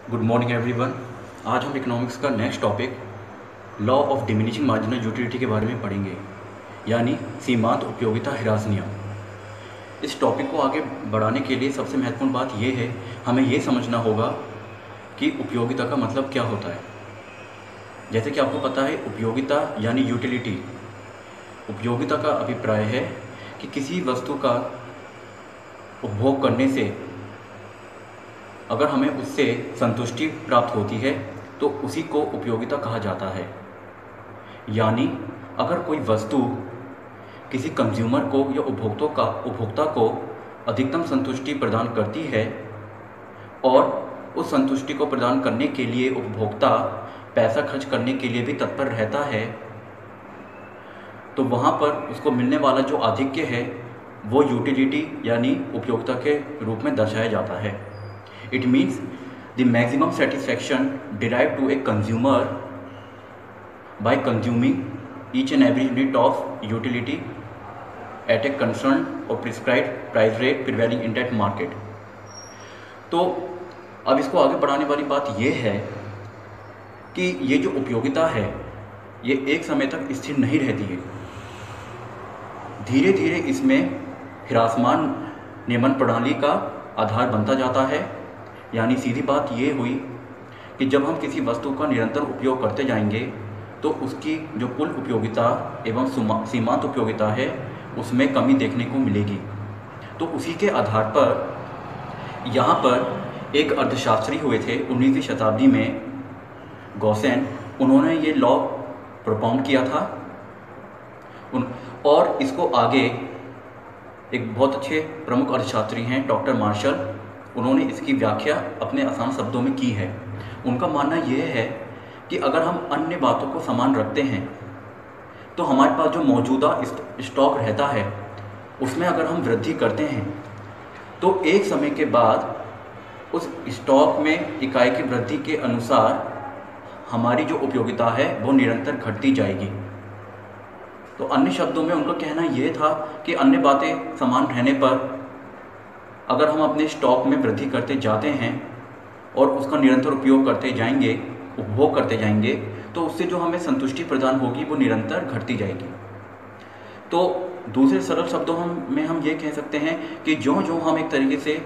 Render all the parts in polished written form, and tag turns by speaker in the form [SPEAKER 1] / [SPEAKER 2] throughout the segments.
[SPEAKER 1] Good morning everyone. आज हम economics का next topic law of diminishing marginal utility के बारे में पढ़ेंगे, यानी सीमांत उपयोगिता ह्रास नियम। इस टॉपिक को आगे बढ़ाने के लिए सबसे महत्वपूर्ण बात यह है, हमें ये समझना होगा कि उपयोगिता का मतलब क्या होता है। जैसे कि आपको पता है, उपयोगिता यानी यूटिलिटी। उपयोगिता का अभिप्राय है कि किसी वस्तु का उपभोग करने से अगर हमें उससे संतुष्टि प्राप्त होती है तो उसी को उपयोगिता कहा जाता है। यानी अगर कोई वस्तु किसी कंज्यूमर को या उपभोक्ता को अधिकतम संतुष्टि प्रदान करती है और उस संतुष्टि को प्रदान करने के लिए उपभोक्ता पैसा खर्च करने के लिए भी तत्पर रहता है, तो वहाँ पर उसको मिलने वाला जो आधिक्य है वो यूटिलिटी यानी उपयोगिता के रूप में दर्शाया जाता है। It means the maximum satisfaction derived to a consumer by consuming each and every unit of utility at a concerned or prescribed price rate prevailing in that market। तो अब इसको आगे बढ़ाने वाली बात यह है कि ये जो उपयोगिता है ये एक समय तक स्थिर नहीं रहती है। धीरे धीरे इसमें ह्रासमान नियमन प्रणाली का आधार बनता जाता है। यानी सीधी बात ये हुई कि जब हम किसी वस्तु का निरंतर उपयोग करते जाएंगे तो उसकी जो कुल उपयोगिता एवं सीमांत उपयोगिता है उसमें कमी देखने को मिलेगी। तो उसी के आधार पर यहाँ पर एक अर्थशास्त्री हुए थे 19वीं शताब्दी में, गॉसेन। उन्होंने ये लॉ प्रोपाउंड किया था और इसको आगे एक बहुत अच्छे प्रमुख अर्थशास्त्री हैं डॉक्टर मार्शल, उन्होंने इसकी व्याख्या अपने आसान शब्दों में की है। उनका मानना यह है कि अगर हम अन्य बातों को समान रखते हैं तो हमारे पास जो मौजूदा स्टॉक रहता है उसमें अगर हम वृद्धि करते हैं तो एक समय के बाद उस स्टॉक में इकाई की वृद्धि के अनुसार हमारी जो उपयोगिता है वो निरंतर घटती जाएगी। तो अन्य शब्दों में उनका कहना यह था कि अन्य बातें समान रहने पर अगर हम अपने स्टॉक में वृद्धि करते जाते हैं और उसका निरंतर उपयोग करते जाएंगे, उपभोग करते जाएंगे, तो उससे जो हमें संतुष्टि प्रदान होगी वो निरंतर घटती जाएगी। तो दूसरे सरल शब्दों में हम ये कह सकते हैं कि जो हम एक तरीके से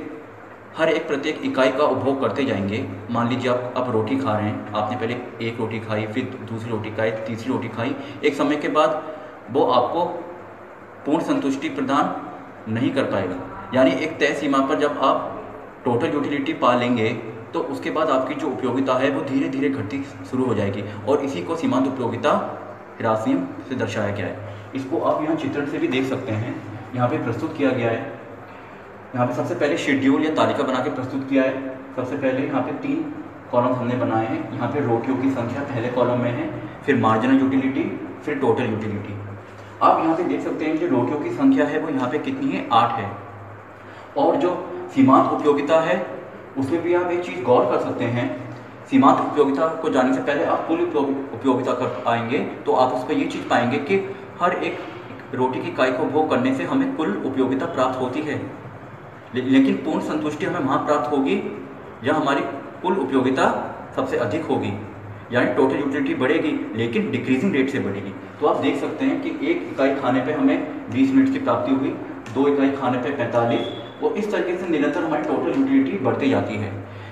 [SPEAKER 1] हर एक प्रत्येक इकाई का उपभोग करते जाएंगे। मान लीजिए आप रोटी खा रहे हैं, आपने पहले एक रोटी खाई, फिर दूसरी रोटी खाई, तीसरी रोटी खाई। एक समय के बाद वो आपको पूर्ण संतुष्टि प्रदान नहीं कर पाएगा। यानी एक तय सीमा पर जब आप टोटल यूटिलिटी पा लेंगे तो उसके बाद आपकी जो उपयोगिता है वो धीरे धीरे घटती शुरू हो जाएगी, और इसी को सीमांत उपयोगिता ह्रास नियम से दर्शाया गया है। इसको आप यहाँ चित्रण से भी देख सकते हैं, यहाँ पे प्रस्तुत किया गया है। यहाँ पे सबसे पहले शेड्यूल या तालिका बना के प्रस्तुत किया है। सबसे पहले यहाँ पे 3 कॉलम हमने बनाए हैं। यहाँ पे रोटियों की संख्या पहले कॉलम में है, फिर मार्जिनल यूटिलिटी, फिर टोटल यूटिलिटी। आप यहाँ पे देख सकते हैं जो रोटियों की संख्या है वो यहाँ पे कितनी है, 8 है। और जो सीमांत उपयोगिता है उसमें भी आप एक चीज़ गौर कर सकते हैं। सीमांत उपयोगिता को जानने से पहले आप कुल उपयोगिता कर पाएंगे तो आप उस पर ये चीज़ पाएंगे कि हर एक रोटी की इकाई को उपभोग करने से हमें कुल उपयोगिता प्राप्त होती है, लेकिन पूर्ण संतुष्टि हमें वहाँ प्राप्त होगी जहाँ हमारी कुल उपयोगिता सबसे अधिक होगी। यानी टोटल यूटिलिटी बढ़ेगी लेकिन डिक्रीजिंग रेट से बढ़ेगी। तो आप देख सकते हैं कि एक इकाई खाने पे हमें 20 यूनिट की प्राप्ति हुई, 2 इकाई खाने पे 45, वो इस तरीके से निरंतर हमारी टोटल यूटिलिटी बढ़ती जाती है।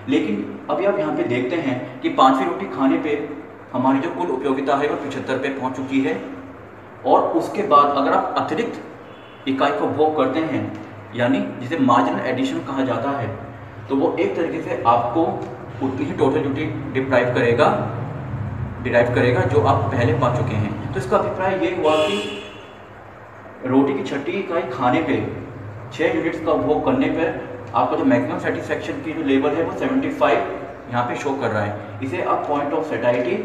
[SPEAKER 1] लेकिन अभी आप यहाँ पे देखते हैं कि 5वीं रोटी खाने पे हमारी जो कुल उपयोगिता है वो 75 पे पहुँच चुकी है, और उसके बाद अगर आप अतिरिक्त इकाई को भोग करते हैं, यानी जिसे मार्जिनल एडिशन कहा जाता है, तो वो एक तरीके से आपको उतनी ही टोटल यूटिलिटी डिराइव करेगा जो आप पहले पा चुके हैं। तो इसका अभिप्राय ये हुआ कि रोटी की 6ठी इकाई खाने पे 6 यूनिट्स का उपभोग करने पर आपका जो मैक्सिमम सेटिस्फैक्शन की जो लेवल है वो 75 यहाँ पे शो कर रहा है। इसे आप पॉइंट ऑफ सेटाइटी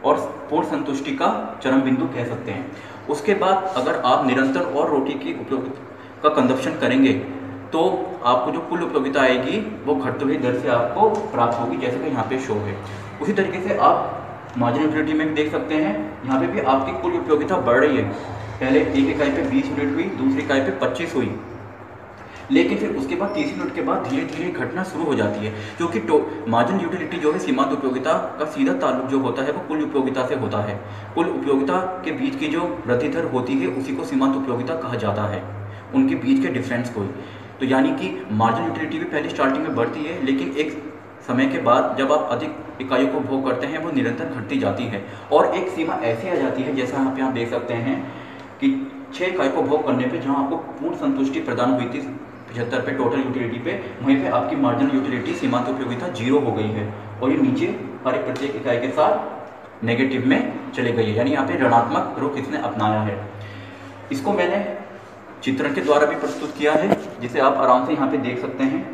[SPEAKER 1] और पूर्ण संतुष्टि का चरम बिंदु कह सकते हैं। उसके बाद अगर आप निरंतर और रोटी की उपयोगिता का कंजप्शन करेंगे तो आपको जो कुल उपयोगिता आएगी वो घटती हुई दर से आपको प्राप्त होगी, जैसे कि यहाँ पे शो है। उसी तरीके से आप मार्जिनल यूटिलिटी में भी देख सकते हैं, यहाँ पे भी आपकी कुल उपयोगिता बढ़ रही है। पहले एक इकाई पे 20 यूनिट हुई, दूसरी इकाई पे 25 हुई, लेकिन फिर उसके बाद 30 मिनट के बाद धीरे धीरे घटना शुरू हो जाती है, क्योंकि मार्जिनल यूटिलिटी जो है सीमांत उपयोगिता का सीधा ताल्लुक जो होता है वो कुल उपयोगिता से होता है। कुल उपयोगिता के बीच की जो वृद्धि दर होती है उसी को सीमांत उपयोगिता कहा जाता है, उनके बीच के डिफरेंस को। तो यानी कि मार्जिनल यूटिलिटी भी पहले स्टार्टिंग में बढ़ती है, लेकिन एक समय के बाद जब आप अधिक इकाइयों को भोग करते हैं वो निरंतर घटती जाती है, और एक सीमा ऐसी आ जाती है जैसा आप यहाँ देख सकते हैं कि 6 इकाई को भोग करने पे जहाँ आपको पूर्ण संतुष्टि प्रदान हुई थी 75 पे टोटल यूटिलिटी पे, वहीं पे आपकी मार्जिनल यूटिलिटी सीमांत उपयोगिता 0 हो गई है, और ये नीचे हर एक प्रत्येक इकाई के साथ नेगेटिव में चले गई है, यानी यहाँ पे ऋणात्मक रुख इसने अपनाया है। इसको मैंने चित्रण के द्वारा भी प्रस्तुत किया है, जिसे आप आराम से यहाँ पे देख सकते हैं।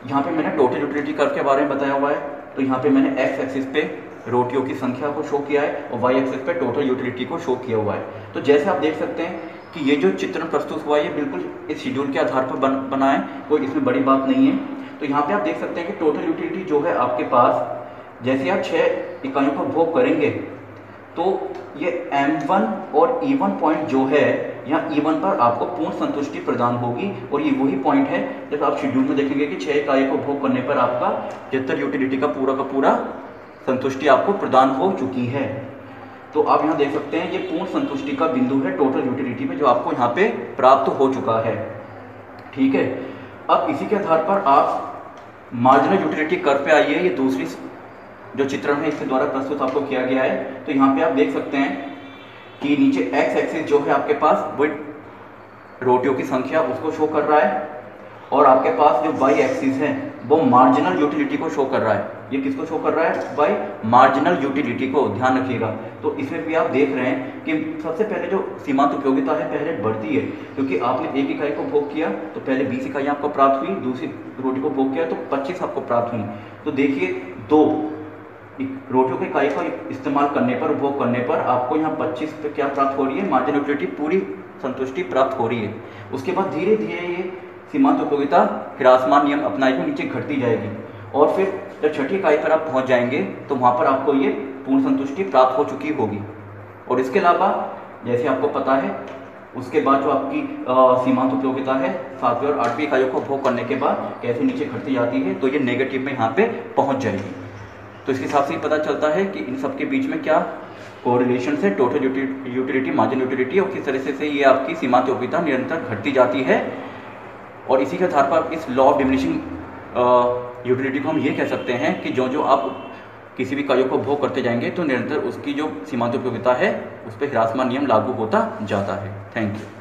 [SPEAKER 1] यहाँ पे मैंने टोटल यूटिलिटी कर्व के बारे में बताया हुआ है, तो यहाँ पे मैंने एक्स एक्सिस पे रोटियों की संख्या को शो किया है और वाई एक्सिस पे टोटल यूटिलिटी को शो किया हुआ है। तो जैसे आप देख सकते हैं कि ये जो चित्रण प्रस्तुत हुआ है ये बिल्कुल इस शेड्यूल के आधार पर बना है, कोई इसमें बड़ी बात नहीं है। तो यहाँ पे आप देख सकते हैं कि टोटल यूटिलिटी जो है आपके पास, जैसे आप 6 इकाइयों का भोग करेंगे तो ये M1 और E1 पॉइंट जो है, यहाँ E1 पर आपको पूर्ण संतुष्टि प्रदान होगी, और ये वही पॉइंट है जब आप शेड्यूल में देखेंगे कि 6 इकाई को भोग करने पर आपका 73 यूटिलिटी का पूरा संतुष्टि आपको प्रदान हो चुकी है। तो आप यहाँ देख सकते हैं ये पूर्ण संतुष्टि का बिंदु है टोटल यूटिलिटी में, जो आपको यहाँ पे प्राप्त हो चुका है। ठीक है, अब इसी के आधार पर आप मार्जिनल यूटिलिटी कर्व पे आइए। ये दूसरी जो चित्रण है इसके द्वारा प्रस्तुत आपको किया गया है। तो यहाँ पे आप देख सकते हैं कि नीचे एक्स एक्सिस जो है आपके पास वो रोटियों की संख्या उसको शो कर रहा है, और आपके पास जो वाई एक्सिस है वो मार्जिनल यूटिलिटी को शो कर रहा है। ये किसको शो कर रहा है? वाई मार्जिनल यूटिलिटी को, ध्यान रखिएगा। तो इसमें भी आप देख रहे हैं कि सबसे पहले जो सीमांत उपयोगिता है पहले बढ़ती है, क्योंकि आपने एक इकाई को भोग किया तो पहले 20 इकाइयाँ आपको प्राप्त हुई, दूसरी रोटी को भोग किया तो 25 आपको प्राप्त हुई। तो देखिए 2 रोटियों की इकाई का इस्तेमाल करने पर, उपभोग करने पर आपको यहाँ 25 पे क्या प्राप्त हो रही है? मार्जिनल यूटिलिटी पूरी संतुष्टि प्राप्त हो रही है। उसके बाद धीरे धीरे ये सीमांत उपयोगिता ह्रासमान नियम अपनाए हुए नीचे घटती जाएगी, और फिर जब 6ठी इकाई पर आप पहुँच जाएंगे तो वहाँ पर आपको ये पूर्ण संतुष्टि प्राप्त हो चुकी होगी। और इसके अलावा जैसे आपको पता है उसके बाद जो आपकी सीमांत उपयोगिता है 7वीं और 8वीं इकाइयों को भोग करने के बाद कैसे नीचे घटती जाती है, तो ये नेगेटिव में यहाँ पे पहुँच जाएगी। तो इसके हिसाब से ही पता चलता है कि इन सब के बीच में क्या कोरिलेशन है टोटल यूटिलिटी, मार्जिनल यूटिलिटी, और किस तरह से ये आपकी सीमांत उपयोगिता निरंतर घटती जाती है। और इसी के आधार पर इस लॉ ऑफ डिमिनिशिंग यूटिलिटी को हम ये कह सकते हैं कि जो जो आप किसी भी कार्यों को भोग करते जाएंगे तो निरंतर उसकी जो सीमांत उपयोगिता है उस पर ह्रासमान नियम लागू होता जाता है। Thank you.